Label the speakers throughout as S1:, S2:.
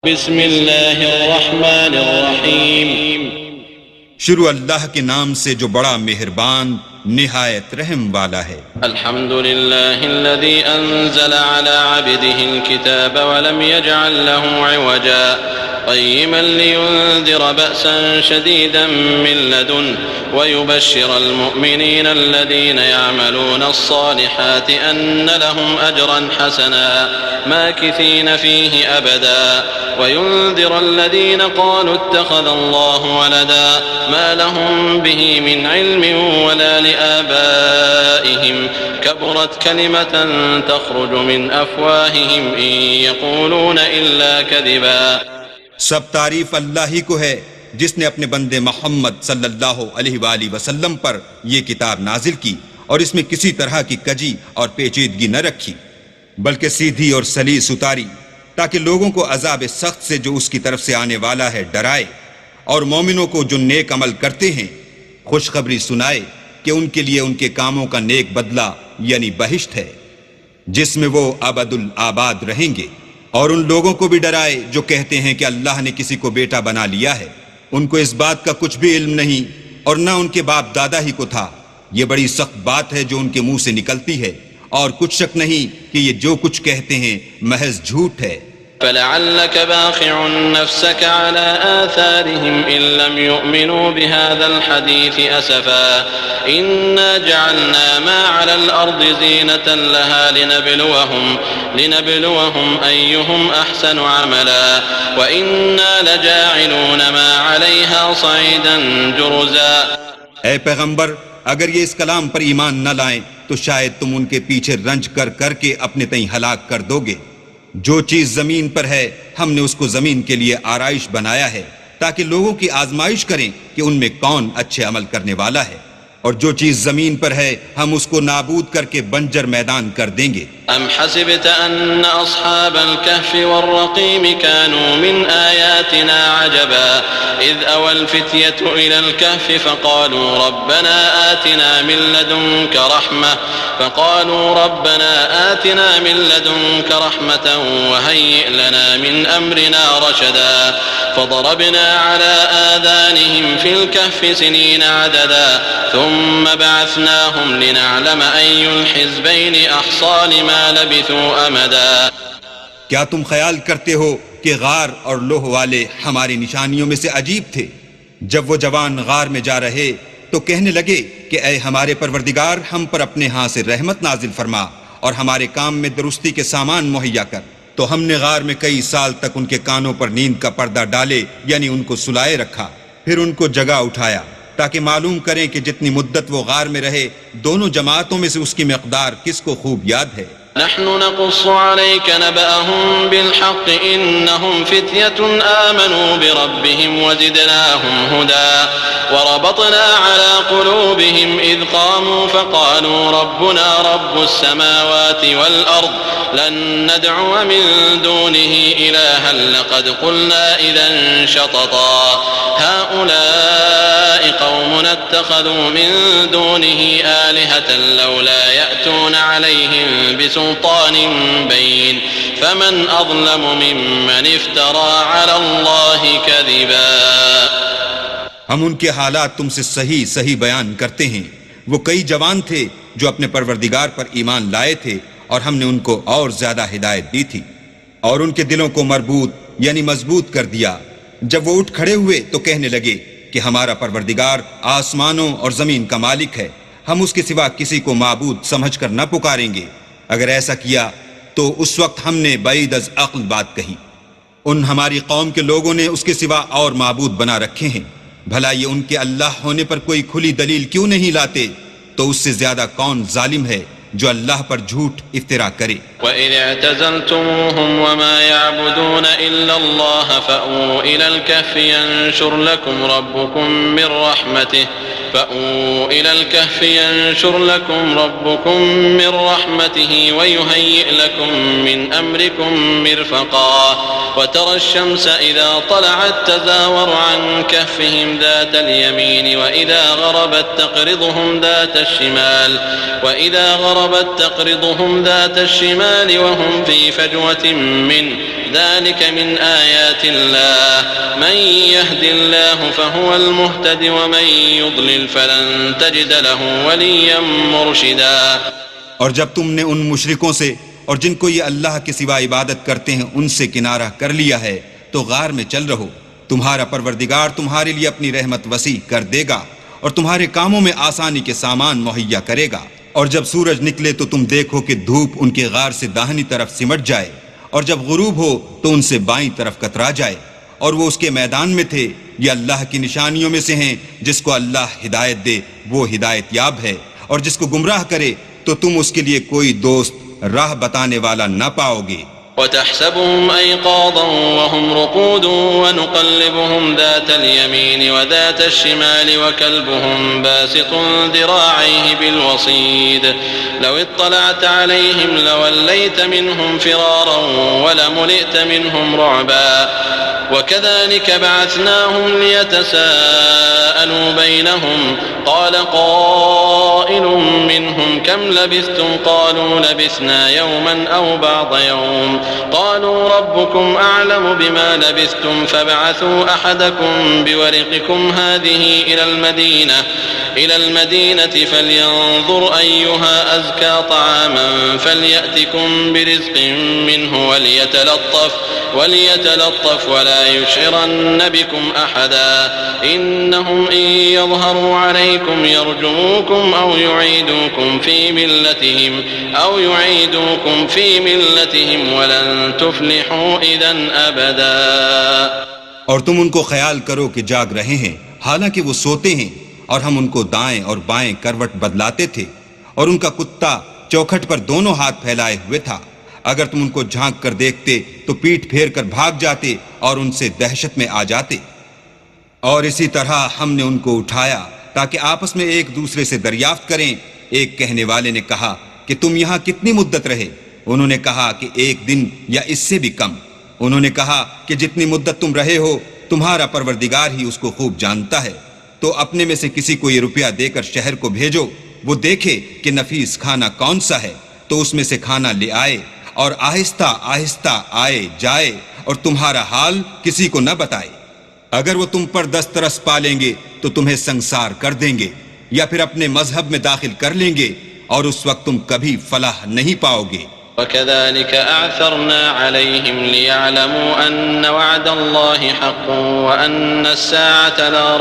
S1: بسم اللہ الرحمن الرحیم
S2: شروع اللہ کے نام سے جو بڑا مہربان نہایت رحم والا ہے۔
S1: الحمد للہ الذي انزل على عبده الكتاب ولم يجعل له عوجا قيما لينذر بأسا شديدا من لدنه ويبشر المؤمنين الذين يعملون الصالحات أن لهم أجرا حسنا ماكثين فيه أبدا وينذر الذين قالوا اتخذ الله ولدا ما لهم به من علم ولا لآبائهم كبرت كلمة تخرج من أفواههم إن يقولون إلا كذبا۔
S2: سب تعریف اللہ ہی کو ہے جس نے اپنے بندے محمد صلی اللہ علیہ وآلہ وسلم پر یہ کتاب نازل کی اور اس میں کسی طرح کی کجی اور پیچیدگی نہ رکھی بلکہ سیدھی اور سلیس اتاری تاکہ لوگوں کو عذاب سخت سے جو اس کی طرف سے آنے والا ہے ڈرائے، اور مومنوں کو جو نیک عمل کرتے ہیں خوشخبری سنائے کہ ان کے لیے ان کے کاموں کا نیک بدلہ یعنی بہشت ہے جس میں وہ ابد الآباد رہیں گے، اور ان لوگوں کو بھی ڈرائے جو کہتے ہیں کہ اللہ نے کسی کو بیٹا بنا لیا ہے، ان کو اس بات کا کچھ بھی علم نہیں اور نہ ان کے باپ دادا ہی کو تھا۔ یہ بڑی سخت بات ہے جو ان کے منہ سے نکلتی ہے، اور کچھ شک نہیں کہ یہ جو کچھ کہتے ہیں محض جھوٹ ہے۔
S1: فلعلك باخع نفسك على آثارهم إن لم يؤمنوا بهذا الحديث أسفا إنا جعلنا ما على الأرض زينة لها لنبلوهم أيهم أحسن عملا وإنا لجاعلون ما عليها صعيدا جرزا۔
S2: اے پیغمبر، اگر یہ اس کلام پر ایمان نہ لائیں تو شاید تم ان کے پیچھے رنج کر کر کے اپنے تئیں ہلاک کر دو گے۔ جو چیز زمین پر ہے ہم نے اس کو زمین کے لیے آرائش بنایا ہے تاکہ لوگوں کی آزمائش کریں کہ ان میں کون اچھے عمل کرنے والا ہے، اور جو چیز زمین پر ہے ہم اس کو نابود کر کے بنجر میدان کر دیں گے۔
S1: ام حسبت ان اصحاب الكهف والرقيم كانوا من آياتنا عجبا اذ اوى الفتية الى الكهف فقالوا ربنا آتنا من لدنك رحمة وهيئ لنا من امرنا رشدا فضربنا على آذانهم في الكهف سنين عددا ثم بعثناهم لنعلم أي الحزبين أحصى لما لبثوا أمدا۔
S2: کیا تم خیال کرتے ہو کہ غار اور لوح والے ہماری نشانیوں میں سے عجیب تھے؟ جب وہ جوان غار میں جا رہے تو کہنے لگے کہ اے ہمارے پروردگار، ہم پر اپنے ہاں سے رحمت نازل فرما اور ہمارے کام میں درستی کے سامان مہیا کر۔ تو ہم نے غار میں کئی سال تک ان کے کانوں پر نیند کا پردہ ڈالے یعنی ان کو سلائے رکھا، پھر ان کو جگا اٹھایا تاکہ معلوم کریں کہ جتنی مدت وہ غار میں رہے دونوں جماعتوں میں سے اس کی مقدار کس کو خوب یاد ہے۔
S1: نحن نقص عليك نبأهم بالحق إنهم فتية آمنوا بربهم وزدناهم هدى وربطنا على قلوبهم إذ قاموا فقالوا ربنا رب السماوات والأرض لن ندعو من دونه إلها لقد قلنا إذا شططا هؤلاء قوم اتخذوا من دونه آلهة لولا يأتون عليهم بسلطان بين فمن أظلم ممن افترى على الله كذبا۔
S2: ہم ان کے حالات تم سے صحیح بیان کرتے ہیں۔ وہ کئی جوان تھے جو اپنے پروردگار پر ایمان لائے تھے اور ہم نے ان کو اور زیادہ ہدایت دی تھی اور ان کے دلوں کو مربوط یعنی مضبوط کر دیا۔ جب وہ اٹھ کھڑے ہوئے تو کہنے لگے کہ ہمارا پروردگار آسمانوں اور زمین کا مالک ہے، ہم اس کے سوا کسی کو معبود سمجھ کر نہ پکاریں گے۔ اگر ایسا کیا تو اس وقت ہم نے بعید از عقل بات کہی۔ ان ہماری قوم کے لوگوں نے اس کے سوا اور معبود بنا رکھے ہیں، بھلا یہ ان کے اللہ ہونے پر کوئی کھلی دلیل کیوں نہیں لاتے؟ تو اس سے زیادہ کون ظالم ہے جو اللہ پر جھوٹ افترا کرے۔
S1: وَإِذْ اعْتَزَلْتُمُوهُمْ وَمَا يَعْبُدُونَ إِلَّا اللَّهَ فَأْوُوا إِلَى الْكَهْفِ يَنشُرْ لَكُمْ رَبُّكُمْ مِنْ رَحْمَتِهِ فأووا إلى الكهف ينشر لكم ربكم من رحمته ويهيئ لكم من أمركم مرفقا وترى الشمس إذا طلعت تزاور عن كهفهم ذات اليمين وإذا غربت تقرضهم ذات الشمال وهم في فجوة منه ذلك من آيات الله من يهد الله فهو المهتد ومن يضلل فلن تجد له وليا مرشدا.
S2: اور جب تم نے ان مشرکوں سے اور جن کو یہ اللہ کے سوا عبادت کرتے ہیں ان سے کنارہ کر لیا ہے تو غار میں چل رہو، تمہارا پروردگار تمہارے لیے اپنی رحمت وسیع کر دے گا اور تمہارے کاموں میں آسانی کے سامان مہیا کرے گا. اور جب سورج نکلے تو تم دیکھو کہ دھوپ ان کے غار سے داہنی طرف سمٹ جائے، اور جب غروب ہو تو ان سے بائیں طرف کترا جائے، اور وہ اس کے میدان میں تھے. یہ اللہ کی نشانیوں میں سے ہیں، جس کو اللہ ہدایت دے وہ ہدایت یاب ہے، اور جس کو گمراہ کرے تو تم اس کے لیے کوئی دوست راہ بتانے والا نہ پاؤ گے.
S1: وتحسبهم أيقاظا وهم رقود ونقلبهم ذات اليمين وذات الشمال وكلبهم باسط ذراعيه بالوصيد لو اطلعت عليهم لوليت منهم فرارا ولملئت منهم رعبا وكذلك بعثناهم ليتساءلوا بينهم قال قائل منهم كم لبثتم قالوا لبثنا يوما أو بعض يوم قالوا ربكم أعلم بما لبثتم فابعثوا أحدكم بورقكم هذه إلى المدينة فلينظر أيها أزكى طعاما فليأتكم برزق منه وليتلطف ولا يشعرن بكم أحدا إنهم إن يظهروا عليكم يرجموكم أو يعيدوكم في ملتهم ولن تفلحوا إذن أبدا.
S2: اور تم ان کو خیال کرو کہ جاگ رہے ہیں حالانکہ وہ سوتے ہیں، اور ہم ان کو دائیں اور بائیں کروٹ بدلاتے تھے، اور ان کا کتا چوکھٹ پر دونوں ہاتھ پھیلائے ہوئے تھا. اگر تم ان کو جھانک کر دیکھتے تو پیٹھ پھیر کر بھاگ جاتے اور ان سے دہشت میں آ جاتے. اور اسی طرح ہم نے ان کو اٹھایا تاکہ آپس میں ایک دوسرے سے دریافت کریں. ایک کہنے والے نے کہا کہ تم یہاں کتنی مدت رہے؟ انہوں نے کہا کہ ایک دن یا اس سے بھی کم. انہوں نے کہا کہ جتنی مدت تم رہے ہو تمہارا پروردگار ہی اس کو خوب جانتا ہے. تو اپنے میں سے کسی کو یہ روپیہ دے کر شہر کو بھیجو، وہ دیکھے کہ نفیس کھانا کون سا ہے تو اس میں سے کھانا لے آئے، اور آہستہ آہستہ آئے جائے اور تمہارا حال کسی کو نہ بتائے. اگر وہ تم پر دسترس پالیں گے تو تمہیں سنسار کر دیں گے یا پھر اپنے مذہب میں داخل کر لیں گے، اور اس وقت تم کبھی فلاح نہیں پاؤ گے.
S1: وكذلك أعثرنا عليهم ليعلموا أن وعد الله حق وأن الساعة لا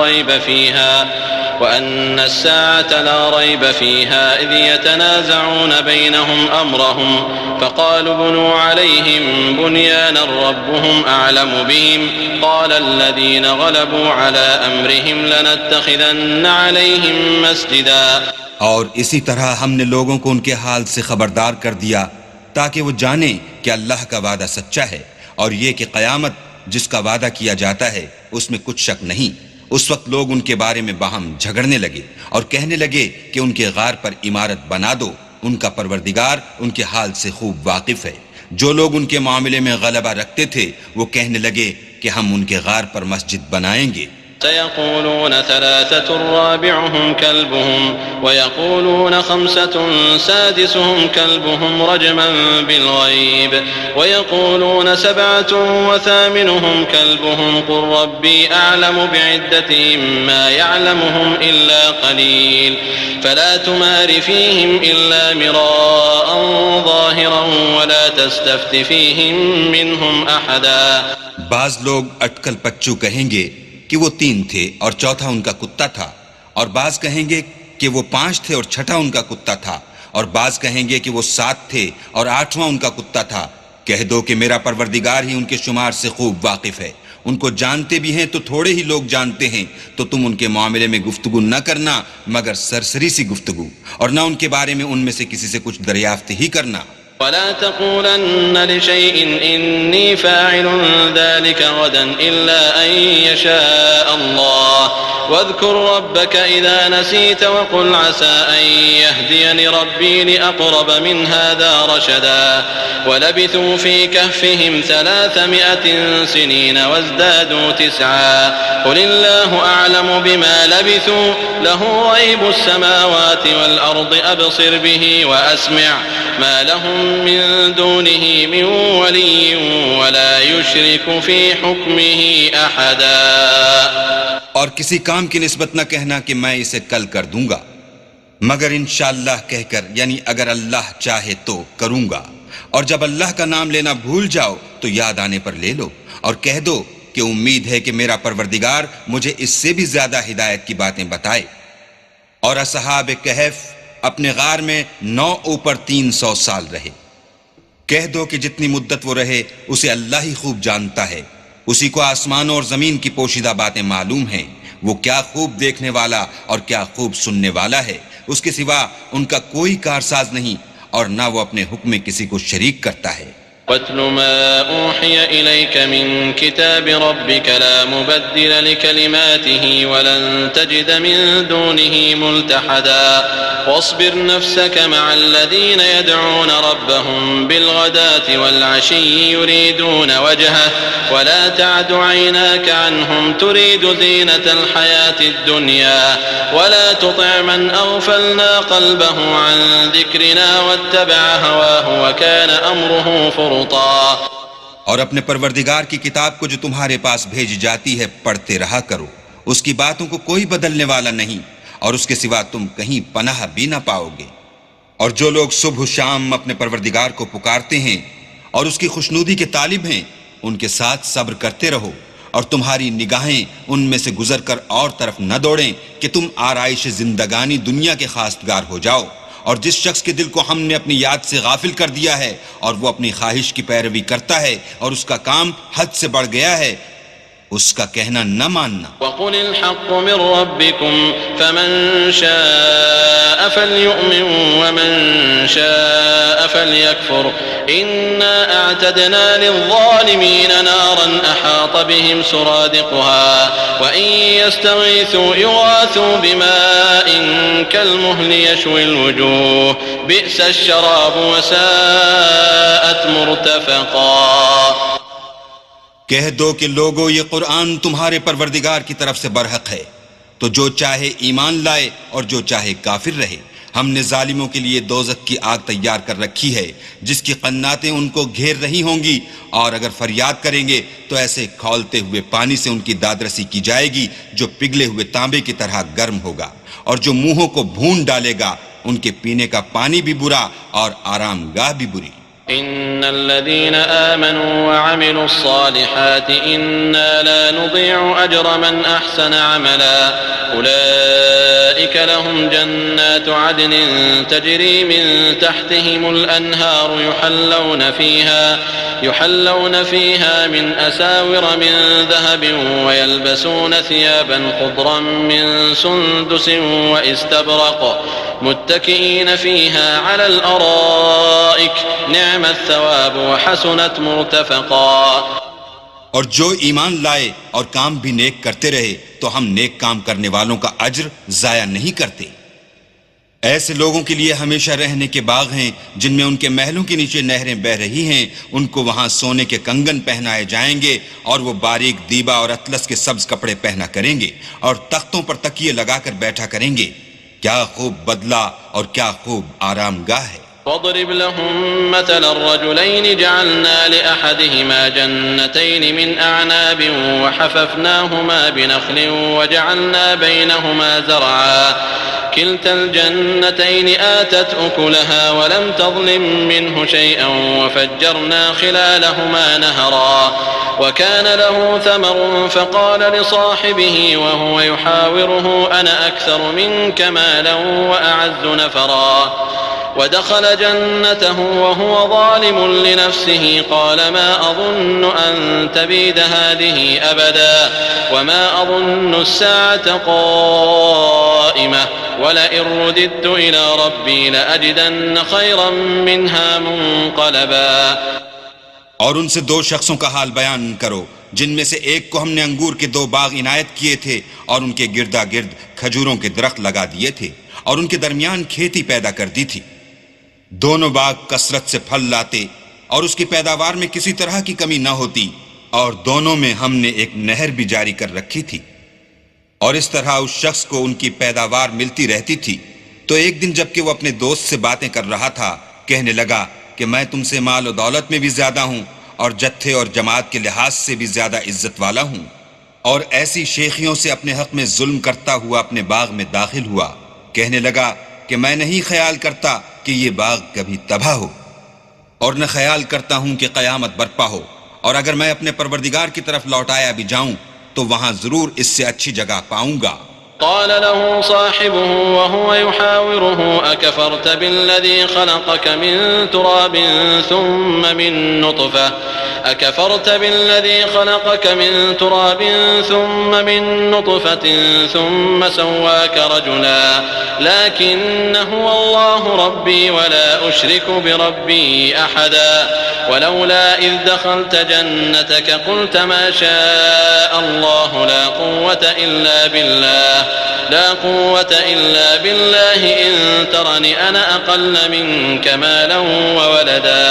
S1: ريب فيها إذ يتنازعون بينهم أمرهم فقالوا بنوا عليهم بنيانا ربهم أعلم بهم قال الذين غلبوا على أمرهم لنتخذن عليهم مسجدا.
S2: اور اسی طرح ہم نے لوگوں کو ان کے حال سے خبردار کر دیا تاکہ وہ جانیں کہ اللہ کا وعدہ سچا ہے، اور یہ کہ قیامت جس کا وعدہ کیا جاتا ہے اس میں کچھ شک نہیں. اس وقت لوگ ان کے بارے میں باہم جھگڑنے لگے اور کہنے لگے کہ ان کے غار پر عمارت بنا دو. ان کا پروردگار ان کے حال سے خوب واقف ہے. جو لوگ ان کے معاملے میں غلبہ رکھتے تھے وہ کہنے لگے کہ ہم ان کے غار پر مسجد بنائیں گے.
S1: سيقولون 3 رابعهم كلبهم ويقولون 5 سادسهم كلبهم رجما بالغيب ويقولون 7 وثامنهم كلبهم قل ربي أعلم بعدتهم ما يعلمهم إلا قليل فلا تمار فيهم إلا مراء ظاهرا ولا تستفت فيهم منهم أحدا.
S2: بعض لوگ اٹکل پچو کہیں گے کہ وہ 3 تھے اور چوتھا ان کا کتا تھا، اور بعض کہیں گے کہ وہ 5 تھے اور چھٹا ان کا کتا تھا، اور بعض کہیں گے کہ وہ 7 تھے اور 8واں ان کا کتا تھا. کہہ دو کہ میرا پروردگار ہی ان کے شمار سے خوب واقف ہے. ان کو جانتے بھی ہیں تو تھوڑے ہی لوگ جانتے ہیں، تو تم ان کے معاملے میں گفتگو نہ کرنا مگر سرسری سی گفتگو، اور نہ ان کے بارے میں ان میں سے کسی سے کچھ دریافت ہی کرنا.
S1: ولا تقولن لشيء إني فاعل ذلك غدا إلا أن يشاء الله واذكر ربك إذا نسيت وقل عسى أن يهديني ربي لأقرب من هذا رشدا ولبثوا في كهفهم 300 سنين وازدادوا 9 قل الله أعلم بما لبثوا له غيب السماوات والأرض أبصر به وأسمع ما لهم من دونه من ولي ولا يشرك في حكمه أحدا۔
S2: اور کسی کام کی نسبت نہ کہنا کہ میں اسے کل کر دوں گا، مگر انشاءاللہ کہہ کر، یعنی اگر اللہ چاہے تو کروں گا۔ اور جب اللہ کا نام لینا بھول جاؤ تو یاد آنے پر لے لو، اور کہہ دو کہ امید ہے کہ میرا پروردگار مجھے اس سے بھی زیادہ ہدایت کی باتیں بتائے۔ اور اصحاب کہف اپنے غار میں 9 اوپر 300 سال رہے۔ کہہ دو کہ جتنی مدت وہ رہے اسے اللہ ہی خوب جانتا ہے، اسی کو آسمانوں اور زمین کی پوشیدہ باتیں معلوم ہیں، وہ کیا خوب دیکھنے والا اور کیا خوب سننے والا ہے، اس کے سوا ان کا کوئی کارساز نہیں، اور نہ وہ اپنے حکم میں کسی کو شریک کرتا ہے۔
S1: وَاتْلُ مَا أُوحِيَ إِلَيْكَ مِن كِتَابِ رَبِّكَ لَا مُبَدِّلَ لِكَلِمَاتِهِ وَلَن تَجِدَ مِن دُونِهِ مُلْتَحَدًا وَاصْبِرْ نَفْسَكَ مَعَ الَّذِينَ يَدْعُونَ رَبَّهُم بِالْغَدَاةِ وَالْعَشِيِّ يُرِيدُونَ وَجْهَهُ وَلَا تَعْدُ عَيْنَاكَ عَنْهُمْ تُرِيدُ زِينَةَ الْحَيَاةِ الدُّنْيَا وَلَا تُطِعْ مَنْ أَغْفَلْنَا قَلْبَهُ عَن ذِكْرِنَا وَاتَّبَعَ هَوَاهُ وَكَانَ أَمْرُهُ فُرُطًا۔
S2: اور اپنے پروردگار کی کتاب کو جو تمہارے پاس بھیجی جاتی ہے پڑھتے رہا کرو، اس کی باتوں کو کوئی بدلنے والا نہیں، اور اس کے سوا تم کہیں پناہ بھی نہ پاؤ گے۔ اور جو لوگ صبح و شام اپنے پروردگار کو پکارتے ہیں اور اس کی خوشنودی کے طالب ہیں، ان کے ساتھ صبر کرتے رہو، اور تمہاری نگاہیں ان میں سے گزر کر اور طرف نہ دوڑیں کہ تم آرائش زندگانی دنیا کے خواستگار ہو جاؤ۔ اور جس شخص کے دل کو ہم نے اپنی یاد سے غافل کر دیا ہے اور وہ اپنی خواہش کی پیروی کرتا ہے اور اس کا کام حد سے بڑھ گیا ہے، اس کا کہنا نہ ماننا۔
S1: وَقُلِ الْحَقُّ مِنْ رَبِّكُمْ فَمَنْ شَاءَ فَلْيُؤْمِنْ وَمَنْ شَاءَ فَلْيَكْفُرْ إِنَّا أَعْتَدْنَا لِلظَّالِمِينَ نَارًا أَحَاطَ بِهِمْ سُرَادِقُهَا وَإِنْ يَسْتَغِيثُوا يُغَاثُوا بِمَاءٍ كَالْمُهْلِ يَشْوِي الْوُجُوهَ بِئْسَ الشَّرَابُ وَسَاءَتْ مُرْتَفَقًا۔
S2: کہہ دو کہ لوگو یہ قرآن تمہارے پروردگار کی طرف سے برحق ہے، تو جو چاہے ایمان لائے اور جو چاہے کافر رہے۔ ہم نے ظالموں کے لیے دوزخ کی آگ تیار کر رکھی ہے جس کی قناتیں ان کو گھیر رہی ہوں گی، اور اگر فریاد کریں گے تو ایسے کھولتے ہوئے پانی سے ان کی دادرسی کی جائے گی جو پگھلے ہوئے تانبے کی طرح گرم ہوگا، اور جو منہوں کو بھون ڈالے گا ان کے پینے کا پانی بھی برا اور آرام گاہ بھی بری۔
S1: إن الذين آمنوا وعملوا الصالحات إنا لا نضيع أجر من أحسن عملا أولئك لهم جنات عدن تجري من تحتهم الأنهار يحلون فيها من أساور من ذهب ويلبسون ثيابا خضرا من سندس واستبرق متكئين فيها على الأرائك نعم الثواب وحسنت مرتفقا۔
S2: اور جو ایمان لائے اور کام بھی نیک کرتے رہے تو ہم نیک کام کرنے والوں کا اجر ضائع نہیں کرتے۔ ایسے لوگوں کے لیے ہمیشہ رہنے کے باغ ہیں جن میں ان کے محلوں کے نیچے نہریں بہہ رہی ہیں، ان کو وہاں سونے کے کنگن پہنائے جائیں گے، اور وہ باریک دیبا اور اطلس کے سبز کپڑے پہنا کریں گے، اور تختوں پر تکیے لگا کر بیٹھا کریں گے۔ کیا خوب بدلہ اور کیا خوب آرام گاہ ہے۔
S1: واضرب لهم مثل الرجلين جعلنا لأحدهما جنتين من أعناب وحففناهما بنخل وجعلنا بينهما زرعا كلتا الجنتين آتت أكلها ولم تظلم منه شيئا وفجرنا خلالهما نهرا وكان له ثمر فقال لصاحبه وهو يحاوره أنا أكثر منك مالا وأعز نفرا ودخل جنته وهو ظالم لنفسه قال ما أظن أن تبيد هذه أبدا وما أظن الساعة قائمة وَلَئِن رُّدِدتُّ إِلَىٰ رَبِّي لَأَجِدَنَّ خَيْرًا مِّنْهَا مُنقَلَبًا۔
S2: اور ان سے دو شخصوں کا حال بیان کرو جن میں سے ایک کو ہم نے انگور کے 2 باغ عنایت کیے تھے اور ان کے گردا گرد کھجوروں کے درخت لگا دیے تھے اور ان کے درمیان کھیتی پیدا کر دی تھی۔ دونوں باغ کثرت سے پھل لاتے اور اس کی پیداوار میں کسی طرح کی کمی نہ ہوتی، اور دونوں میں ہم نے ایک نہر بھی جاری کر رکھی تھی، اور اس طرح اس شخص کو ان کی پیداوار ملتی رہتی تھی۔ تو ایک دن جب کہ وہ اپنے دوست سے باتیں کر رہا تھا، کہنے لگا کہ میں تم سے مال و دولت میں بھی زیادہ ہوں اور جتھے اور جماعت کے لحاظ سے بھی زیادہ عزت والا ہوں، اور ایسی شیخیوں سے اپنے حق میں ظلم کرتا ہوا اپنے باغ میں داخل ہوا۔ کہنے لگا کہ میں نہیں خیال کرتا کہ یہ باغ کبھی تباہ ہو، اور نہ خیال کرتا ہوں کہ قیامت برپا ہو، اور اگر میں اپنے پروردگار کی طرف لوٹایا بھی جاؤں تو وہاں ضرور اس سے اچھی جگہ پاؤں گا۔
S1: قال له صاحبه وهو يحاوره أكفرت بالذي خلقك من تراب ثم من نطفة أكفرت بالذي خلقك من تراب ثم من نطفة ثم سواك رجلا لكن هو الله ربي ولا أشرك بربي أحدا ولولا إذ دخلت جنتك قلت ما شاء الله لا قوة إلا بالله إن ترني أنا أقل منك مالا وولدا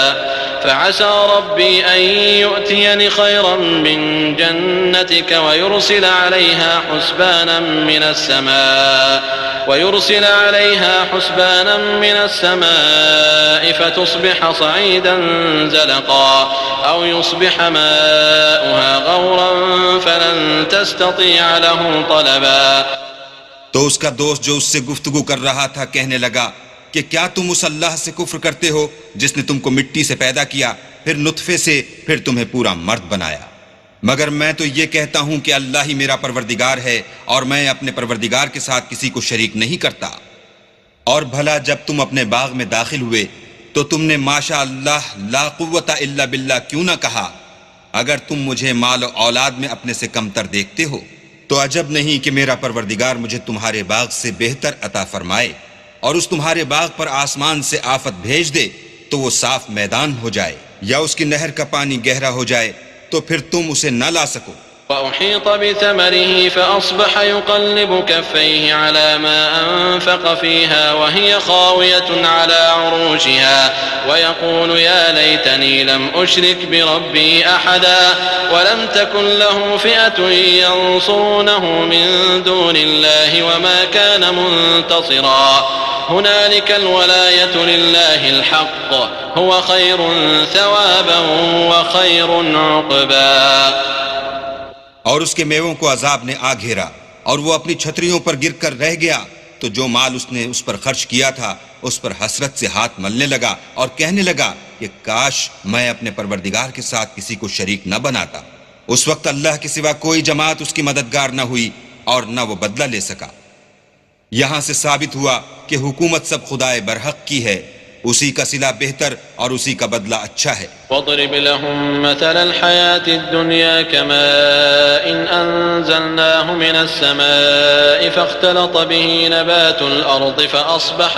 S1: فعسى ربي أن يؤتيني خيرا من جنتك ويرسل عليها حسبانا من السماء فتصبح صعيدا زلقا أو يصبح ماؤها غورا فلن تستطيع له طلبا۔
S2: تو اس کا دوست جو اس سے گفتگو کر رہا تھا کہنے لگا کہ کیا تم اس اللہ سے کفر کرتے ہو جس نے تم کو مٹی سے پیدا کیا، پھر نطفے سے، پھر تمہیں پورا مرد بنایا؟ مگر میں تو یہ کہتا ہوں کہ اللہ ہی میرا پروردگار ہے اور میں اپنے پروردگار کے ساتھ کسی کو شریک نہیں کرتا۔ اور بھلا جب تم اپنے باغ میں داخل ہوئے تو تم نے ماشاء اللہ لا قوت الا باللہ کیوں نہ کہا؟ اگر تم مجھے مال و اولاد میں اپنے سے کمتر دیکھتے ہو تو عجب نہیں کہ میرا پروردگار مجھے تمہارے باغ سے بہتر عطا فرمائے، اور اس تمہارے باغ پر آسمان سے آفت بھیج دے تو وہ صاف میدان ہو جائے، یا اس کی نہر کا پانی گہرا ہو جائے تو پھر تم اسے نہ لا سکو۔
S1: وأحيط بثمره فأصبح يقلب كفيه على ما أنفق فيها وهي خاوية على عروشها ويقول يا ليتني لم أشرك بربي أحدا ولم تكن له فئة ينصرونه من دون الله وما كان منتصرا هنالك الولاية لله الحق هو خير ثوابا وخير عقبا۔
S2: اور اس کے میووں کو عذاب نے آ گھیرا اور وہ اپنی چھتریوں پر گر کر رہ گیا، تو جو مال اس نے اس پر خرچ کیا تھا اس پر حسرت سے ہاتھ ملنے لگا اور کہنے لگا کہ کاش میں اپنے پروردگار کے ساتھ کسی کو شریک نہ بناتا۔ اس وقت اللہ کے سوا کوئی جماعت اس کی مددگار نہ ہوئی اور نہ وہ بدلہ لے سکا۔ یہاں سے ثابت ہوا کہ حکومت سب خدائے برحق کی ہے، اسی کا صلہ بہتر اور اسی کا بدلہ اچھا ہے۔
S1: وَاضْرِبْ لَهُم مَّثَلَ الْحَيَاةِ الدُّنْيَا كَمَاءٍ أَنزَلْنَاهُ مِنَ السَّمَاءِ فَاخْتَلَطَ بِهِ نَبَاتُ الْأَرْضِ فَأَصْبَحَ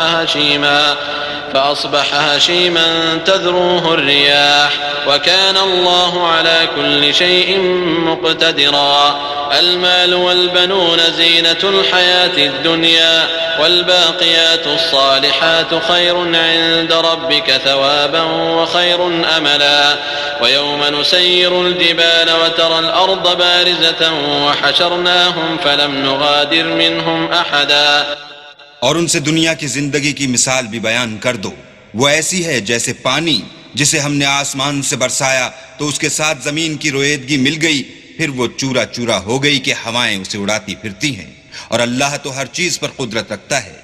S1: هَشِيمًا تَذْرُوهُ الرِّيَاحُ وَكَانَ اللَّهُ عَلَى كُلِّ شَيْءٍ مُّقْتَدِرًا۔ المال والبنون زينة الحياة الدنيا والباقيات الصالحات خير عند ربك ثوابا وخير أملا ويوم نسير الجبال وترى الأرض بارزة وحشرناهم فلم نغادر منهم أحدا۔
S2: اور ان سے دنیا کی زندگی کی مثال بھی بیان کر دو، وہ ایسی ہے جیسے پانی جسے ہم نے آسمان سے برسایا تو اس کے ساتھ زمین کی رویدگی مل گئی، پھر وہ چورا چورا ہو گئی کہ ہوائیں اسے اڑاتی پھرتی ہیں، اور اللہ تو ہر چیز پر قدرت رکھتا ہے۔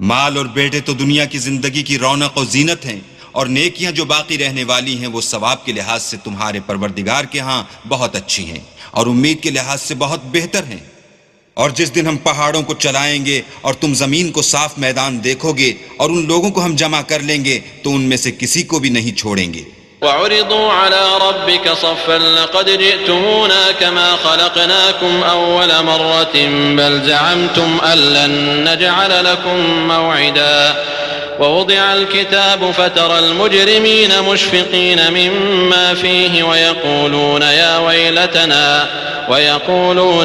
S2: مال اور بیٹے تو دنیا کی زندگی کی رونق و زینت ہیں، اور نیکیاں جو باقی رہنے والی ہیں وہ ثواب کے لحاظ سے تمہارے پروردگار کے ہاں بہت اچھی ہیں اور امید کے لحاظ سے بہت بہتر ہیں۔ اور جس دن ہم پہاڑوں کو چلائیں گے اور تم زمین کو صاف میدان دیکھو گے اور ان لوگوں کو ہم جمع کر لیں گے تو ان میں سے کسی کو بھی نہیں چھوڑیں گے،
S1: وعرضوا على ربك صفا لقد جئتمونا كما خلقناكم أول مرة بل زعمتم أن لن نجعل لكم موعدا ووضع الكتاب فترى المجرمين مشفقين مما فيه ويقولون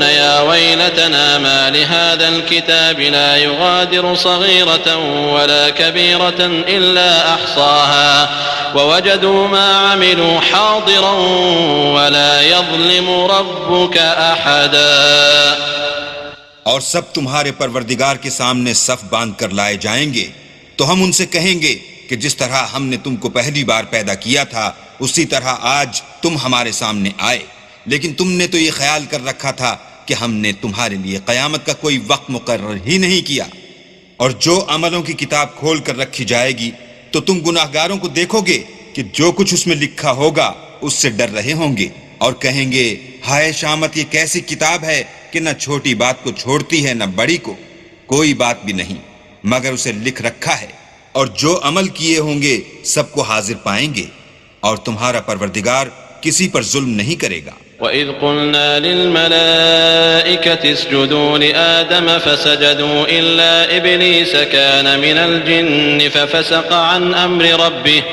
S1: يا ويلتنا ما لهذا الكتاب لا يغادر صغيرة ولا كبيرة إلا أحصاها ووجدوا ما عملوا حاضرا ولا يظلم ربك أحدا.
S2: اور سب تمہارے پروردگار کے سامنے صف باندھ کر لائے جائیں گے تو ہم ان سے کہیں گے کہ جس طرح ہم نے تم کو پہلی بار پیدا کیا تھا اسی طرح آج تم ہمارے سامنے آئے، لیکن تم نے تو یہ خیال کر رکھا تھا کہ ہم نے تمہارے لیے قیامت کا کوئی وقت مقرر ہی نہیں کیا. اور جو عملوں کی کتاب کھول کر رکھی جائے گی تو تم گناہگاروں کو دیکھو گے کہ جو کچھ اس میں لکھا ہوگا اس سے ڈر رہے ہوں گے اور کہیں گے ہائے شامت، یہ کیسی کتاب ہے کہ نہ چھوٹی بات کو چھوڑتی ہے نہ بڑی کو، کوئی بات بھی نہیں مگر اسے لکھ رکھا ہے، اور جو عمل کیے ہوں گے سب کو حاضر پائیں گے، اور تمہارا پروردگار کسی پر ظلم نہیں کرے گا.
S1: وَإِذْ قُلْنَا لِلْمَلَائِكَةِ اسْجُدُوا لِآدَمَ فَسَجَدُوا إِلَّا إِبْلِيسَ كَانَ مِنَ الْجِنِّ فَفَسَقَ عَنْ أَمْرِ رَبِّهِ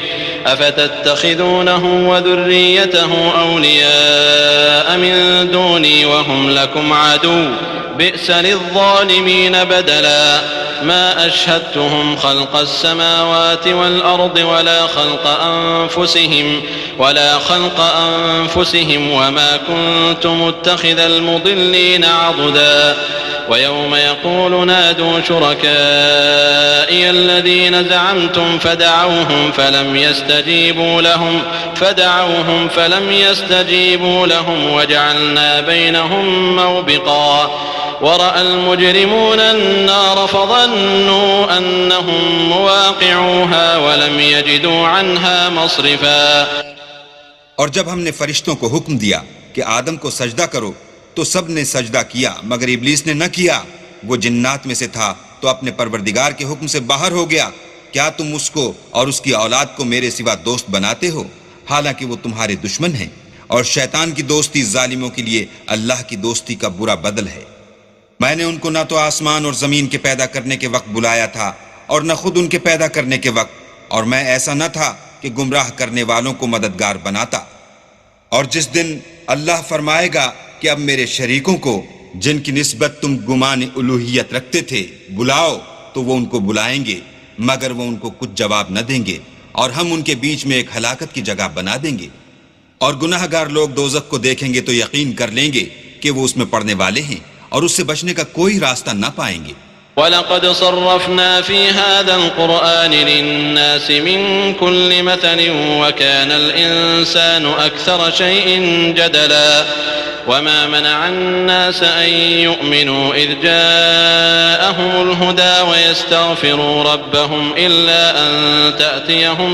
S1: أَفَتَتَّخِذُونَهُ وَذُرِّيَّتَهُ أَوْلِيَاءَ مِن دُونِي وَهُمْ لَكُمْ عَدُوٌّ بِئْسَ لِلظَّالِمِينَ بَدَلًا ما أشهدتهم خلق السماوات والأرض ولا خلق أنفسهم وما كنت متخذ المضلين عضدا ويوم يقول نادوا شركائي الذين زعمتم فدعوهم فلم يستجيبوا لهم وجعلنا بينهم موبقا ورأى المجرمون النار فظنوا أنهم مواقعوها ولم يجدوا عنها مصرفا.
S2: اور جب ہم نے فرشتوں کو حکم دیا کہ آدم کو سجدہ کرو تو سب نے سجدہ کیا مگر ابلیس نے نہ کیا، وہ جنات میں سے تھا تو اپنے پروردگار کے حکم سے باہر ہو گیا. کیا تم اس کو اور اس کی اولاد کو میرے سوا دوست بناتے ہو حالانکہ وہ تمہارے دشمن ہیں، اور شیطان کی دوستی ظالموں کے لیے اللہ کی دوستی کا برا بدل ہے. میں نے ان کو نہ تو آسمان اور زمین کے پیدا کرنے کے وقت بلایا تھا اور نہ خود ان کے پیدا کرنے کے وقت، اور میں ایسا نہ تھا کہ گمراہ کرنے والوں کو مددگار بناتا. اور جس دن اللہ فرمائے گا کہ اب میرے شریکوں کو جن کی نسبت تم گمان الوہیت رکھتے تھے بلاؤ، تو وہ ان کو بلائیں گے مگر وہ ان کو کچھ جواب نہ دیں گے، اور ہم ان کے بیچ میں ایک ہلاکت کی جگہ بنا دیں گے. اور گناہ گار لوگ دوزخ کو دیکھیں گے تو یقین کر لیں گے کہ وہ اس میں پڑنے والے ہیں اور اس سے بچنے کا کوئی راستہ نہ پائیں گے.
S1: وَلَقَدْ صَرَّفْنَا فِي هَذَا الْقُرْآنِ لِلنَّاسِ مِنْ كُلِّ مَثَلٍ وَكَانَ الْإِنسَانُ أَكْثَرَ شَيْءٍ جَدَلًا وَمَا مَنَعَ النَّاسَ أَن يُؤْمِنُوا إِذْ جَاءَهُمُ الْهُدَى وَيَسْتَغْفِرُوا رَبَّهُمْ إِلَّا أَن تَأْتِيَهُمْ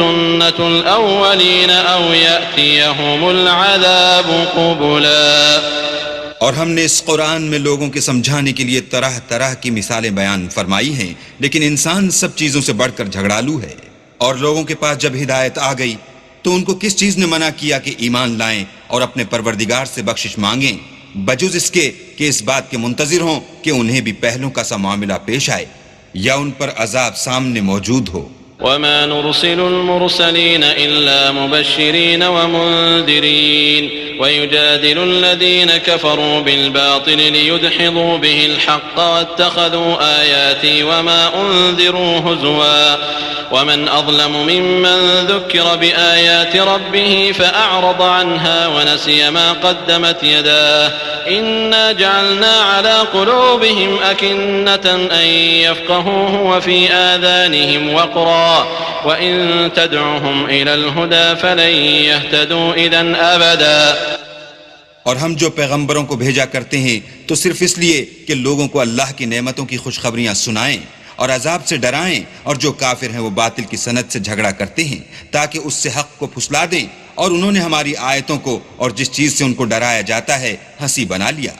S1: سُنَّةُ الْأَوَّلِينَ أَوْ يَأْتِيَهُمُ الْعَذَابُ قُبُلًا.
S2: اور ہم نے اس قرآن میں لوگوں کے سمجھانے کے لیے طرح طرح کی مثالیں بیان فرمائی ہیں، لیکن انسان سب چیزوں سے بڑھ کر جھگڑالو ہے. اور لوگوں کے پاس جب ہدایت آ گئی تو ان کو کس چیز نے منع کیا کہ ایمان لائیں اور اپنے پروردگار سے بخشش مانگیں بجز اس کے کہ اس بات کے منتظر ہوں کہ انہیں بھی پہلوں کا سا معاملہ پیش آئے یا ان پر عذاب سامنے موجود ہو.
S1: وما نرسل المرسلين إلا مبشرين ومنذرين ويجادل الذين كفروا بالباطل ليدحضوا به الحق واتخذوا آياتي وما أنذروا هزوا ومن أظلم ممن ذكر بآيات ربه فأعرض عنها ونسي ما قدمت يداه إنا جعلنا على قلوبهم أكنة أن يفقهوه وفي آذانهم وقرا وَإِن تَدْعُهُمْ إِلَى الْهُدَى فَلَن يَهْتَدُوا إِذًا أَبَدًا.
S2: اور ہم جو پیغمبروں کو بھیجا کرتے ہیں تو صرف اس لیے کہ لوگوں کو اللہ کی نعمتوں کی خوشخبریاں سنائیں اور عذاب سے ڈرائیں، اور جو کافر ہیں وہ باطل کی سند سے جھگڑا کرتے ہیں تاکہ اس سے حق کو پھسلا دیں، اور انہوں نے ہماری آیتوں کو اور جس چیز سے ان کو ڈرایا جاتا ہے ہنسی بنا لیا.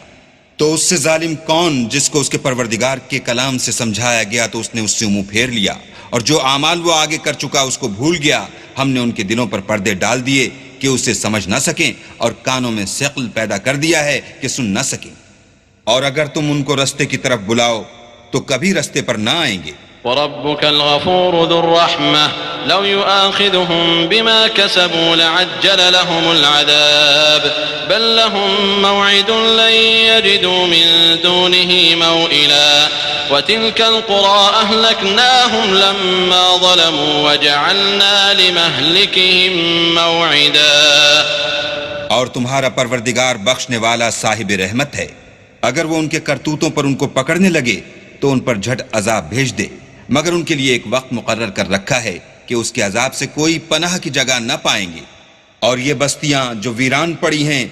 S2: تو اس سے ظالم کون جس کو اس کے پروردگار کے کلام سے سمجھایا گیا تو اس نے اس سے منہ پھیر لیا، اور جو اعمال وہ آگے کر چکا اس کو بھول گیا، ہم نے ان کے دلوں پر پردے ڈال دیے کہ اسے سمجھ نہ سکیں، اور کانوں میں ثقل پیدا کر دیا ہے کہ سن نہ سکیں، اور اگر تم ان کو رستے کی طرف بلاؤ تو کبھی رستے پر نہ آئیں گے۔
S1: وربك الغفور ذو الرحمة لو يؤاخذهم بما كسبوا لعجل لهم العذاب بل لهم موعد لن يجدوا من دونه موئلا وتلك القرى أهلكناهم لما ظلموا وجعلنا لمهلكهم موعدا۔
S2: اور تمہارا پروردگار بخشنے والا صاحب رحمت ہے، اگر وہ ان کے کرتوتوں پر ان کو پکڑنے لگے تو ان پر جھٹ عذاب بھیج دے، مگر ان کے لیے ایک وقت مقرر کر رکھا ہے کہ اس کے عذاب سے کوئی پناہ کی جگہ نہ پائیں گے۔ اور یہ بستیاں جو ویران پڑی ہیں،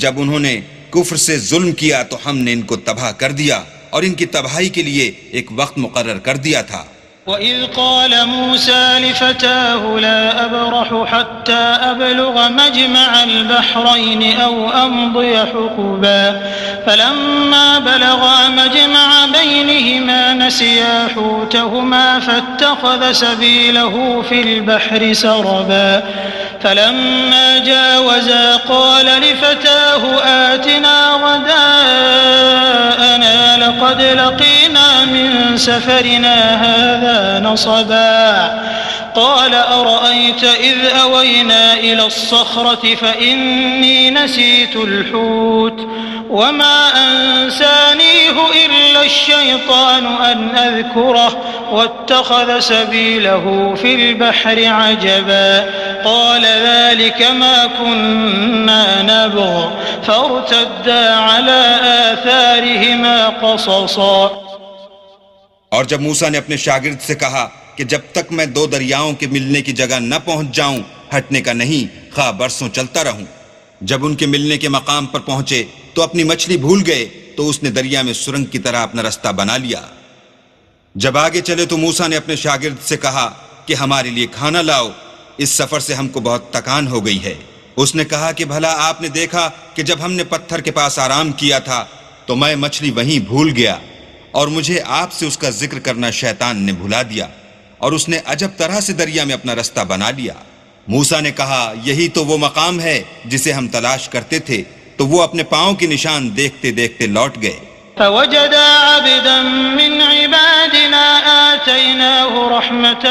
S2: جب انہوں نے کفر سے ظلم کیا تو ہم نے ان کو تباہ کر دیا، اور ان کی تباہی کے لیے ایک وقت مقرر کر دیا تھا۔
S3: وَإِذْ قَالَ مُوسَى لِفَتَاهُ لَا أَبْرَحُ حَتَّى أَبْلُغَ مَجْمَعَ الْبَحْرَيْنِ أَوْ أَمْضِيَ حُقُبًا فَلَمَّا بَلَغَا مَجْمَعَ بَيْنِهِمَا نَسِيَا حُوتَهُمَا فَاتَّخَذَ سَبِيلَهُ فِي الْبَحْرِ سَرَبًا فَلَمَّا جَاوَزَا قَالَ لِفَتَاهُ آتِنَا غَدَاءَنَا لَقَدْ لَقِينَا مِنْ سَفَرِنَا هَذَا نصبا قال أرأيت إذ أوينا إلى الصخرة فإني نسيت الحوت وما أنسانيه إلا الشيطان أن أذكره واتخذ سبيله في البحر عجبا قال ذلك ما كنا نبغ فارتدا على آثارهما قصصا۔
S2: اور جب موسیٰ نے اپنے شاگرد سے کہا کہ جب تک میں دو دریاؤں کے ملنے کی جگہ نہ پہنچ جاؤں ہٹنے کا نہیں، خواہ برسوں چلتا رہوں۔ جب ان کے ملنے کے مقام پر پہنچے تو اپنی مچھلی بھول گئے تو اس نے دریا میں سرنگ کی طرح اپنا رستہ بنا لیا۔ جب آگے چلے تو موسیٰ نے اپنے شاگرد سے کہا کہ ہمارے لیے کھانا لاؤ، اس سفر سے ہم کو بہت تکان ہو گئی ہے۔ اس نے کہا کہ بھلا آپ نے دیکھا کہ جب ہم نے پتھر کے پاس آرام کیا تھا تو میں مچھلی وہیں بھول گیا، اور مجھے آپ سے اس کا ذکر کرنا شیطان نے بھلا دیا، اور اس نے عجب طرح سے دریا میں اپنا رستہ بنا لیا۔ موسیٰ نے کہا یہی تو وہ مقام ہے جسے ہم تلاش کرتے تھے، تو وہ اپنے پاؤں کی نشان دیکھتے دیکھتے لوٹ گئے۔
S3: فوجدا عبدا من عبادنا آتيناه رحمة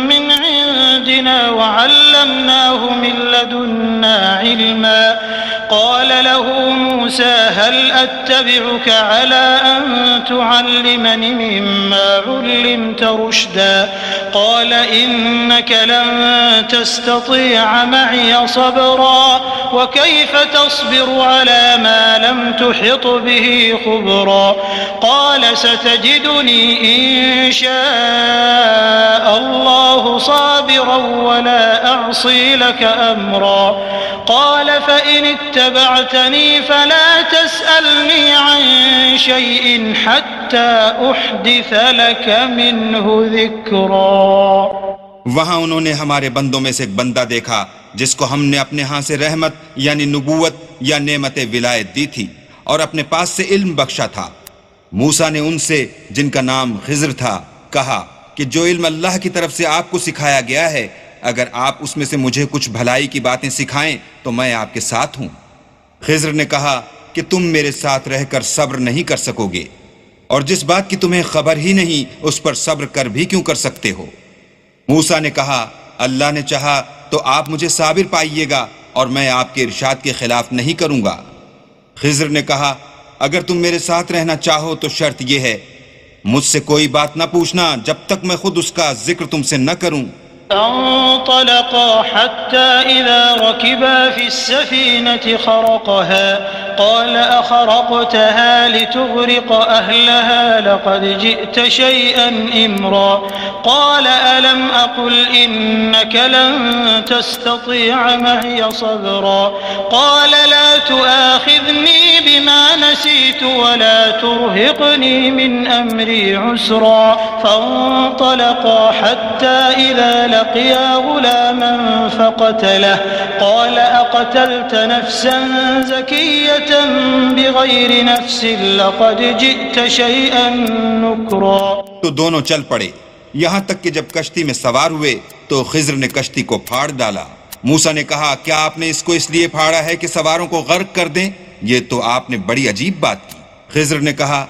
S3: من عندنا وعلمناه من لدنا علما قال له موسى هل أتبعك على أن تعلمني مما علمت رشدا قال إنك لن تستطيع معي صبرا وكيف تصبر على ما لم تحط به خبرا قال ستجدني إن شاء الله صابرا ولا أعصي لك أمرا قال فإن اتبعتني فلا تسألني عن شيء حتى أحدث لك منه ذكرا۔
S2: وہاں انہوں نے ہمارے بندوں میں سے ایک بندہ دیکھا جس کو ہم نے اپنے ہاں سے رحمت یعنی نبوت یا نعمت ولایت دی تھی اور اپنے پاس سے علم بخشا تھا۔ موسیٰ نے ان سے جن کا نام خضر تھا کہا کہ جو علم اللہ کی طرف سے آپ کو سکھایا گیا ہے، اگر آپ اس میں سے مجھے کچھ بھلائی کی باتیں سکھائیں تو میں آپ کے ساتھ ہوں۔ خضر نے کہا کہ تم میرے ساتھ رہ کر صبر نہیں کر سکو گے، اور جس بات کی تمہیں خبر ہی نہیں اس پر صبر کر بھی کیوں کر سکتے ہو؟ موسیٰ نے کہا اللہ نے چاہا تو آپ مجھے صابر پائیے گا اور میں آپ کے ارشاد کے خلاف نہیں کروں گا۔ خضر نے کہا اگر تم میرے ساتھ رہنا چاہو تو شرط یہ ہے مجھ سے کوئی بات نہ پوچھنا جب تک میں خود اس کا ذکر تم سے نہ کروں۔
S3: فانطلقا حتى إذا ركبا في السفينة خرقها قال أخرقتها لتغرق أهلها لقد جئت شيئا إمرا قال ألم أقل إنك لن تستطيع معي صبرا قال لا تؤاخذني بما نسيت ولا ترهقني من أمري عسرا فانطلقا حتى إذا لقيا غلاما فقتله قال أقتلت نفسا زكية بغير نفس لقد جئت شيئا نكرا.
S2: تو دونوں چل پڑے یہاں تک کہ جب کشتی میں سوار ہوئے تو خضر نے کشتی کو پھاڑ ڈالا. موسیٰ نے کہا کیا آپ نے اس کو اس لیے پھاڑا ہے کہ سواروں کو غرق کر دیں؟ یہ تو آپ نے بڑی عجیب بات کی. خضر نے کہا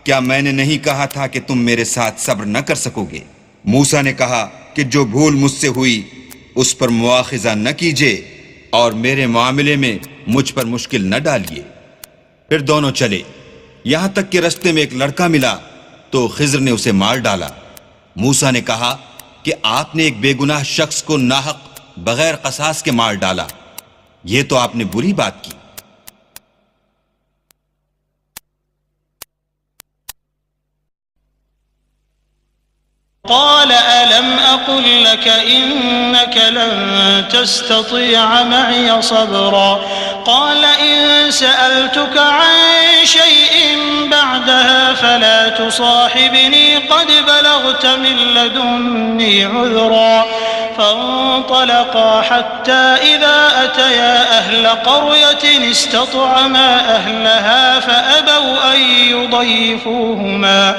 S2: کیا میں نے نہیں کہا تھا کہ تم میرے ساتھ صبر نہ کر سکو گے؟ موسیٰ نے کہا کہ جو بھول مجھ سے ہوئی اس پر مواخذہ نہ کیجیے اور میرے معاملے میں مجھ پر مشکل نہ ڈالیے. پھر دونوں چلے یہاں تک کہ رستے میں ایک لڑکا ملا تو خضر نے اسے مار ڈالا. موسیٰ نے کہا کہ آپ نے ایک بے گناہ شخص کو ناحق بغیر قصاص کے مار ڈالا، یہ تو آپ نے بری بات کی.
S3: قال ألم أقل لك إنك لن تستطيع معي صبرا قال إن سألتك عن شيء بعدها فلا تصاحبني قد بلغت من لدني عذرا. فانطلقا حتى إذا أتيا أهل قرية استطعما أهلها فأبوا أن يضيفوهما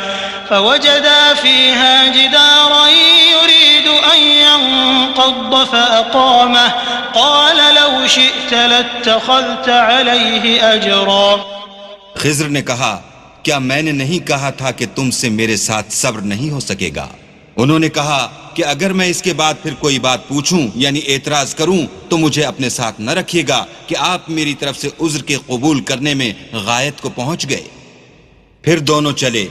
S3: فوجدا فيها جدارا يريد أن ينقض فأقامه قال لو شئت لاتخذت عليه أجرا.
S2: خضر نے کہا کیا میں نے نہیں کہا تھا کہ تم سے میرے ساتھ صبر نہیں ہو سکے گا؟ انہوں نے کہا کہ اگر میں اس کے بعد پھر کوئی بات پوچھوں یعنی اعتراض کروں تو مجھے اپنے ساتھ نہ رکھیے گا کہ آپ میری طرف سے عذر کے قبول کرنے میں غایت کو پہنچ گئے. پھر دونوں چلے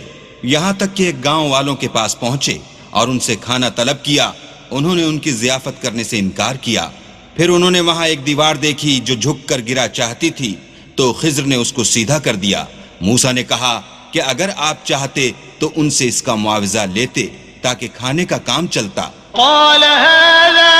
S2: یہاں تک کہ ایک گاؤں والوں کے پاس پہنچے اور ان سے کھانا طلب کیا. انہوں نے ان کی ضیافت کرنے سے انکار کیا. پھر انہوں نے وہاں ایک دیوار دیکھی جو جھک کر گرا چاہتی تھی تو خضر نے اس کو سیدھا کر دیا. موسیٰ نے کہا کہ اگر آپ چاہتے تو ان سے اس کا معاوضہ لیتے تاکہ کھانے کا کام چلتا.
S3: قال هذا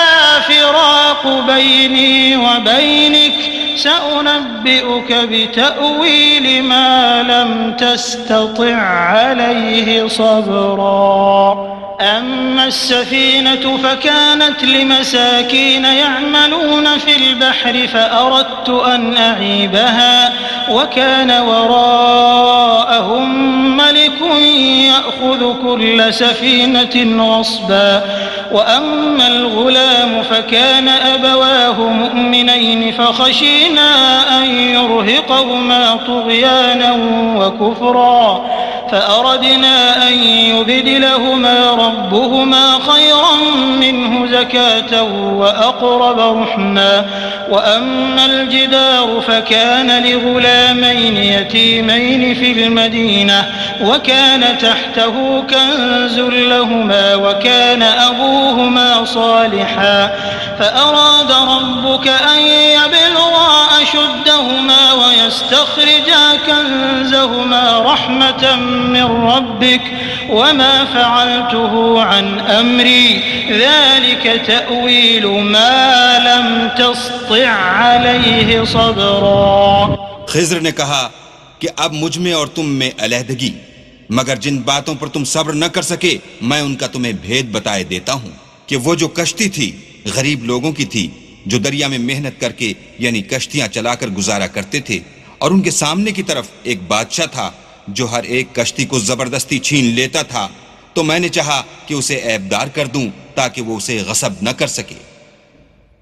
S3: فراق بيني وبينك سأنبئك بتأويل ما لم تستطع عليه صبرا. أما السفينة فكانت لمساكين يعملون في البحر فأردت أن أعيبها وكان وراءهم ملك يأخذ كل سفينة غصبا. وأما الغلام فكان أبواه مؤمنين فخشينا أن يرهقهما طغيانا وكفرا فأردنا أن يبدلهما ربهما خيرا منه زكاة وأقرب رحما. وأما الجدار فكان لغلامين يتيمين في المدينة وكان تحته كنز لهما وكان أبوهما صالحا فأراد ربك أن يبلغا أشدهما ويستخرجا كنزهما رحمة من ربك وما فعلته عن أمري ذلك تأويل ما لم تسطع عليه صبرا.
S2: خضر نے کہا کہ اب مجھ میں اور تم میں علیحدگی، مگر جن باتوں پر تم صبر نہ کر سکے میں ان کا تمہیں بھید بتائے دیتا ہوں کہ وہ جو کشتی تھی غریب لوگوں کی تھی جو دریا میں محنت کر کے یعنی کشتیاں چلا کر گزارا کرتے تھے، اور ان کے سامنے کی طرف ایک بادشاہ تھا جو ہر ایک کشتی کو زبردستی چھین لیتا تھا. تو میں نے چاہا کہ اسے عیبدار کر دوں تاکہ وہ اسے غصب نہ کر سکے.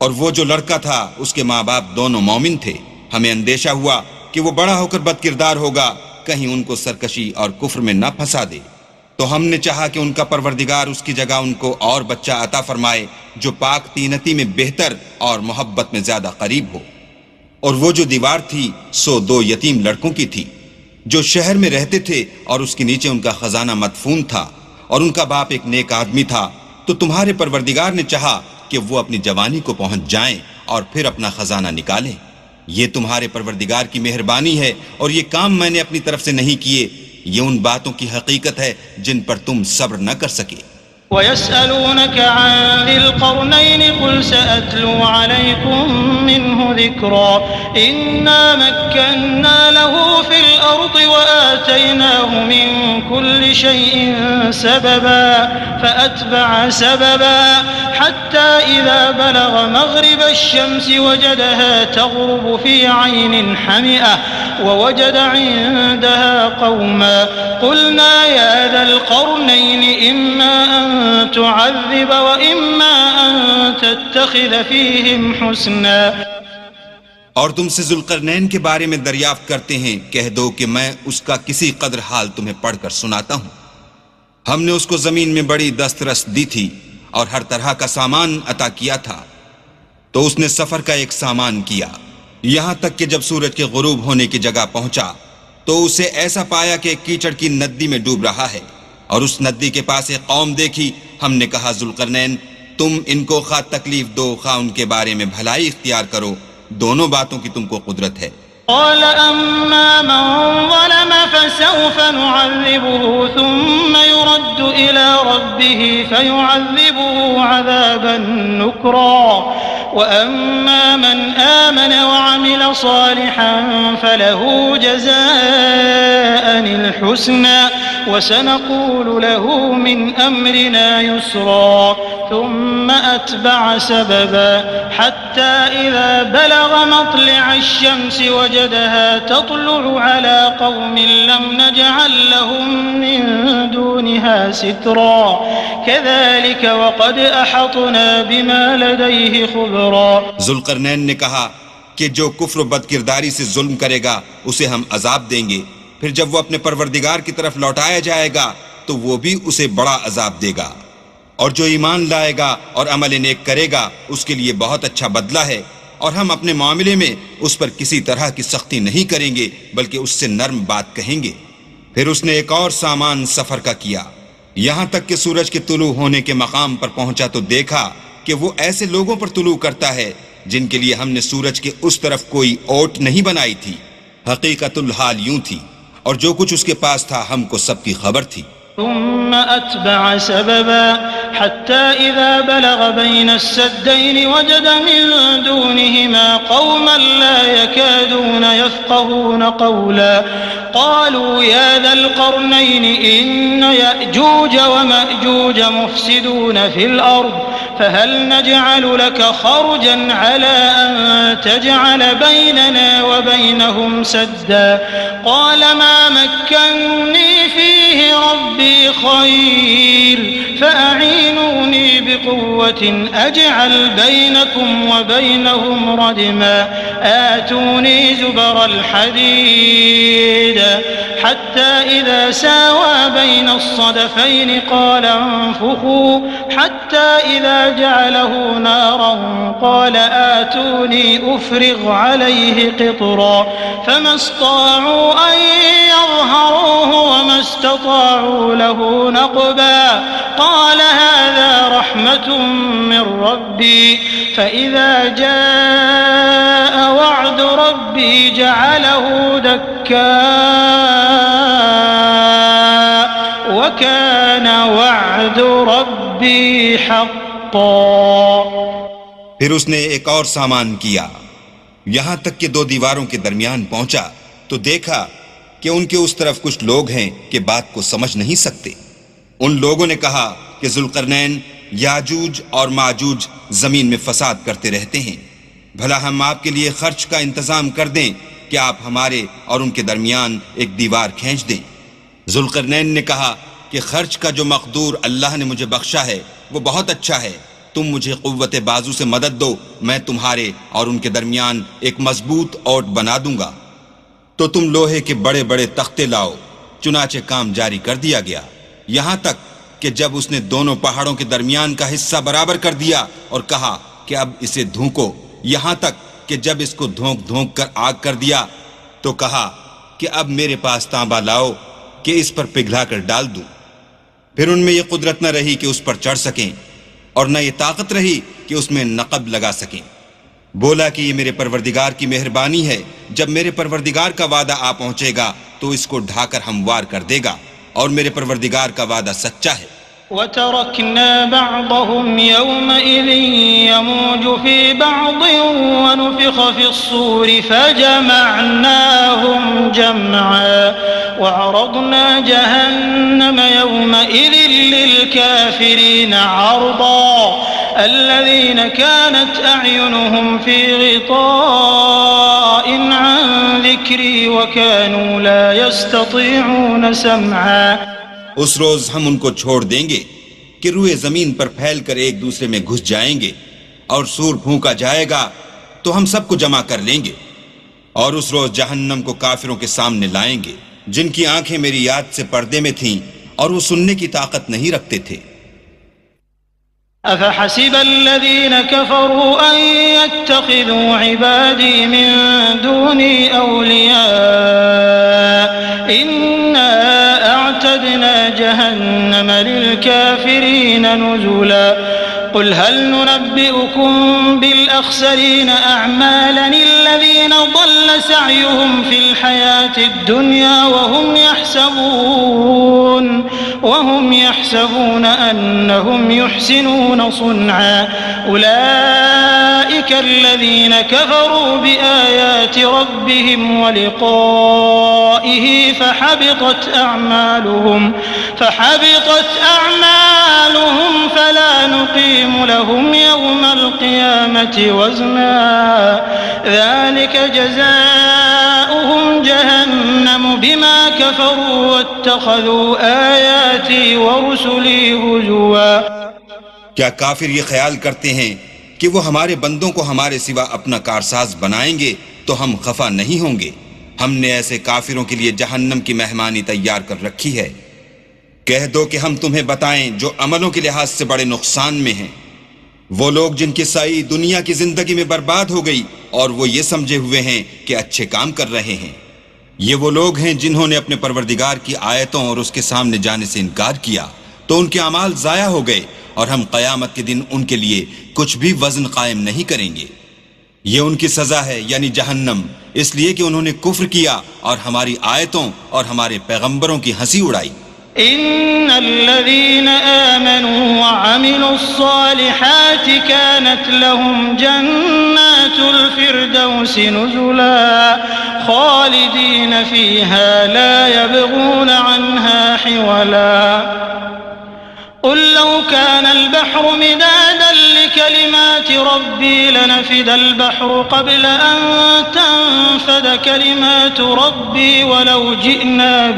S2: اور وہ جو لڑکا تھا اس کے ماں باپ دونوں مومن تھے. ہمیں اندیشہ ہوا کہ وہ بڑا ہو کر بد کردار ہوگا، کہیں ان کو سرکشی اور کفر میں نہ پھنسا دے. تو ہم نے چاہا کہ ان کا پروردگار اس کی جگہ ان کو اور بچہ عطا فرمائے جو پاک تینتی میں بہتر اور محبت میں زیادہ قریب ہو. اور وہ جو دیوار تھی سو 2 یتیم لڑکوں کی تھی جو شہر میں رہتے تھے اور اس کے نیچے ان کا خزانہ مدفون تھا اور ان کا باپ ایک نیک آدمی تھا. تو تمہارے پروردگار نے چاہا کہ وہ اپنی جوانی کو پہنچ جائیں اور پھر اپنا خزانہ نکالیں. یہ تمہارے پروردگار کی مہربانی ہے اور یہ کام میں نے اپنی طرف سے نہیں کیے. یہ ان باتوں کی حقیقت ہے جن پر تم صبر نہ کر سکے.
S3: وَيَسْأَلُونَكَ عَنْ ذِي الْقَرْنَيْنِ قُلْ سَأَتْلُو عَلَيْكُمْ مِنْهُ ذِكْرًا إِنَّا مَكَّنَّا لَهُ فِي الْأَرْضِ وَآتَيْنَاهُ مِنْ كل شيء سببا فأتبع سببا حتى إذا بلغ مغرب الشمس وجدها تغرب في عين حمئة ووجد عندها قوما قلنا يا ذا القرنين إما أن تعذب وإما أن تتخذ فيهم حسنا.
S2: اور تم سے ذوالقرنین کے بارے میں دریافت کرتے ہیں، کہہ دو کہ میں اس کا کسی قدر حال تمہیں پڑھ کر سناتا ہوں. ہم نے اس کو زمین میں بڑی دسترس دی تھی اور ہر طرح کا سامان عطا کیا تھا، تو اس نے سفر کا ایک سامان کیا، یہاں تک کہ جب سورج کے غروب ہونے کی جگہ پہنچا تو اسے ایسا پایا کہ کیچڑ کی ندی میں ڈوب رہا ہے، اور اس ندی کے پاس ایک قوم دیکھی. ہم نے کہا ذوالقرنین تم ان کو خواہ تکلیف دو خواہ ان کے بارے میں بھلائی اختیار کرو، دونوں باتوں کی تم کو قدرت ہے.
S3: قال أما من ظلم فسوف نعذبه ثم يرد إلى ربه فيعذبه عذابا نكرا وأما من آمن وعمل صالحا فله جزاء الحسنى وسنقول له من أمرنا يسرا ثم أتبع سببا حتى إذا بلغ مطلع الشمس وجدها تطلع على قوم لم نجعل لهم من دونها سترا كذلك وقد أحطنا بما لديه خبرا.
S2: ذوالقرنین نے کہا کہ جو کفر و بدکرداری سے ظلم کرے گا اسے ہم عذاب دیں گے، پھر جب وہ اپنے پروردگار کی طرف لوٹایا جائے گا تو وہ بھی اسے بڑا عذاب دے گا، اور جو ایمان لائے گا اور عمل نیک کرے گا اس کے لیے بہت اچھا بدلہ ہے، اور ہم اپنے معاملے میں اس پر کسی طرح کی سختی نہیں کریں گے بلکہ اس سے نرم بات کہیں گے. پھر اس نے ایک اور سامان سفر کا کیا، یہاں تک کہ سورج کے طلوع ہونے کے مقام پر پہنچا تو دیکھا کہ وہ ایسے لوگوں پر طلوع کرتا ہے جن کے لیے ہم نے سورج کے اس طرف کوئی اوٹ نہیں بنائی تھی. حقیقت الحال یوں تھی، اور جو کچھ اس کے پاس تھا ہم کو سب کی خبر تھی.
S3: ثم أتبع سببا حتى إذا بلغ بين السدين وجد من دونهما قوما لا يكادون يفقهون قولا قالوا يا ذا القرنين إن يأجوج ومأجوج مفسدون في الأرض فهل نجعل لك خرجا على أن تجعل بيننا وبينهم سدا قال ما مكنني فيه ربي خير فأعينوني بقوة أجعل بينكم وبينهم ردما آتوني زبر الحديد حتى إذا ساوى بين الصدفين قال انفخوا حتى إذا جعله نارا قال آتوني أفرغ عليه قطرا فما استطاعوا أن يظهروه وما استطاعوا له نقبا قال هذا رحمة من ربي فإذا جاء وعد ربي جعله دكا وكان وعد ربي حقا.
S2: پھر اس نے ایک اور سامان کیا، یہاں تک کہ دو دیواروں کے درمیان پہنچا تو دیکھا کہ ان کے اس طرف کچھ لوگ ہیں کہ بات کو سمجھ نہیں سکتے. ان لوگوں نے کہا کہ ذوالقرنین یاجوج اور ماجوج زمین میں فساد کرتے رہتے ہیں، بھلا ہم آپ کے لیے خرچ کا انتظام کر دیں کہ آپ ہمارے اور ان کے درمیان ایک دیوار کھینچ دیں. ذوالقرنین نے کہا کہ خرچ کا جو مقدور اللہ نے مجھے بخشا ہے وہ بہت اچھا ہے، تم مجھے قوت بازو سے مدد دو، میں تمہارے اور ان کے درمیان ایک مضبوط اوٹ بنا دوں گا. تو تم لوہے کے بڑے بڑے تختے لاؤ. چنانچہ کام جاری کر دیا گیا، یہاں تک کہ جب اس نے دونوں پہاڑوں کے درمیان کا حصہ برابر کر دیا اور کہا کہ اب اسے دھونکو، یہاں تک کہ جب اس کو دھونک دھونک کر آگ کر دیا تو کہا کہ اب میرے پاس تانبا لاؤ کہ اس پر پگھلا کر ڈال دوں. پھر ان میں یہ قدرت نہ رہی کہ اس پر چڑھ سکیں، اور نہ یہ طاقت رہی کہ اس میں نقب لگا سکیں. بولا کہ یہ میرے پروردگار کی مہربانی ہے، جب میرے پروردگار کا وعدہ آ پہنچے گا تو اس کو ڈھا کر ہموار کر دے گا، اور میرے پروردگار کا وعدہ سچا ہے.
S3: وَتَرَكْنَا بَعْضَهُمْ يَوْمَئِذٍ يَمُوجُ فِي بَعْضٍ وَنُفِخَ ونفخ في الصور فجمعناهم جمعا وعرضنا جهنم يومئذ للكافرين عرضا الذين كانت أعينهم في غطاء عن ذكري وكانوا لا يستطيعون سمعا.
S2: اس روز ہم ان کو چھوڑ دیں گے کہ روئے زمین پر پھیل کر ایک دوسرے میں گھس جائیں گے، اور سور پھونکا جائے گا تو ہم سب کو جمع کر لیں گے، اور اس روز جہنم کو کافروں کے سامنے لائیں گے جن کی آنکھیں میری یاد سے پردے میں تھیں اور وہ سننے کی طاقت نہیں رکھتے تھے.
S3: أفحسب الذين كفروا أن يتخذوا عبادي من دوني أولياء إنا أعتدنا جهنم للكافرين نزلا. قل هل ننبئكم بالأخسرين أعمالا الذين ضل سعيهم في الحياة الدنيا وهم يحسبون أنهم يحسنون صنعا أولئك الذين كفروا بآيات ربهم ولقائه فحبطت أعمالهم فلا نقيم لهم يوم القيامة وزنا ذلك جزاؤهم جهنم بما كفروا واتخذوا آياتي ورسلي هزوا.
S2: کیا کافر یہ خیال کرتے ہیں کہ وہ ہمارے بندوں کو ہمارے سوا اپنا کارساز بنائیں گے تو ہم خفا نہیں ہوں گے؟ ہم نے ایسے کافروں کے لیے جہنم کی مہمانی تیار کر رکھی ہے. کہہ دو کہ ہم تمہیں بتائیں جو عملوں کے لحاظ سے بڑے نقصان میں ہیں، وہ لوگ جن کی سعی دنیا کی زندگی میں برباد ہو گئی اور وہ یہ سمجھے ہوئے ہیں کہ اچھے کام کر رہے ہیں. یہ وہ لوگ ہیں جنہوں نے اپنے پروردگار کی آیتوں اور اس کے سامنے جانے سے انکار کیا تو ان کے اعمال ضائع ہو گئے، اور ہم قیامت کے دن ان کے لیے کچھ بھی وزن قائم نہیں کریں گے. یہ ان کی سزا ہے یعنی جہنم، اس لیے کہ انہوں نے کفر کیا اور ہماری آیتوں اور ہمارے پیغمبروں کی ہنسی اڑائی.
S3: إن الذين آمنوا وعملوا الصالحات كانت لهم جنات الفردوس نزلا خالدين فيها لا يبغون عنها حولا. قل لو كان البحر مدادا لكلمات ربي لنفد البحر قبل أن تنفد كلمات ربي ولو جئنا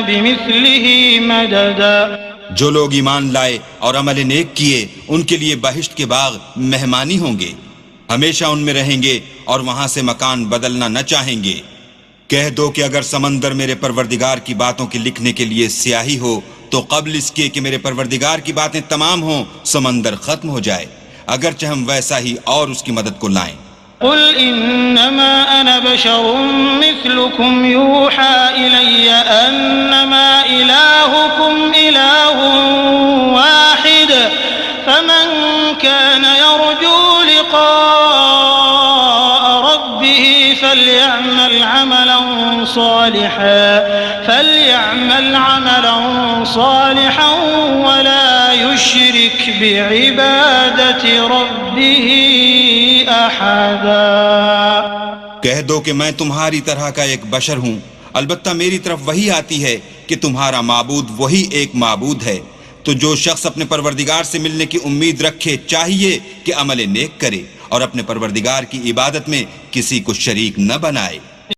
S3: بمثله مددا.
S2: جو لوگ ایمان لائے اور عمل نیک کیے ان کے لیے بہشت کے باغ مہمانی ہوں گے، ہمیشہ ان میں رہیں گے اور وہاں سے مکان بدلنا نہ چاہیں گے. کہہ دو کہ اگر سمندر میرے پروردگار کی باتوں کے لکھنے کے لیے سیاہی ہو تو قبل اس کے کہ میرے پروردگار کی باتیں تمام ہوں سمندر ختم ہو جائے، اگرچہ ہم ویسا ہی اور اس کی مدد کو لائیں.
S3: قل انما انا بشر مثلكم يوحى الي انما الهكم اله واحد فمن كان يرجو لقاء ربه فليعمل عملا صالحا ولا يشرك بعبادة ربه أحدا.
S2: کہہ دو کہ میں تمہاری طرح کا ایک بشر ہوں، البتہ میری طرف وہی آتی ہے کہ تمہارا معبود وہی ایک معبود ہے، تو جو شخص اپنے پروردگار سے ملنے کی امید رکھے چاہیے کہ عمل نیک کرے اور اپنے پروردگار کی عبادت میں کسی کو شریک نہ بنائے.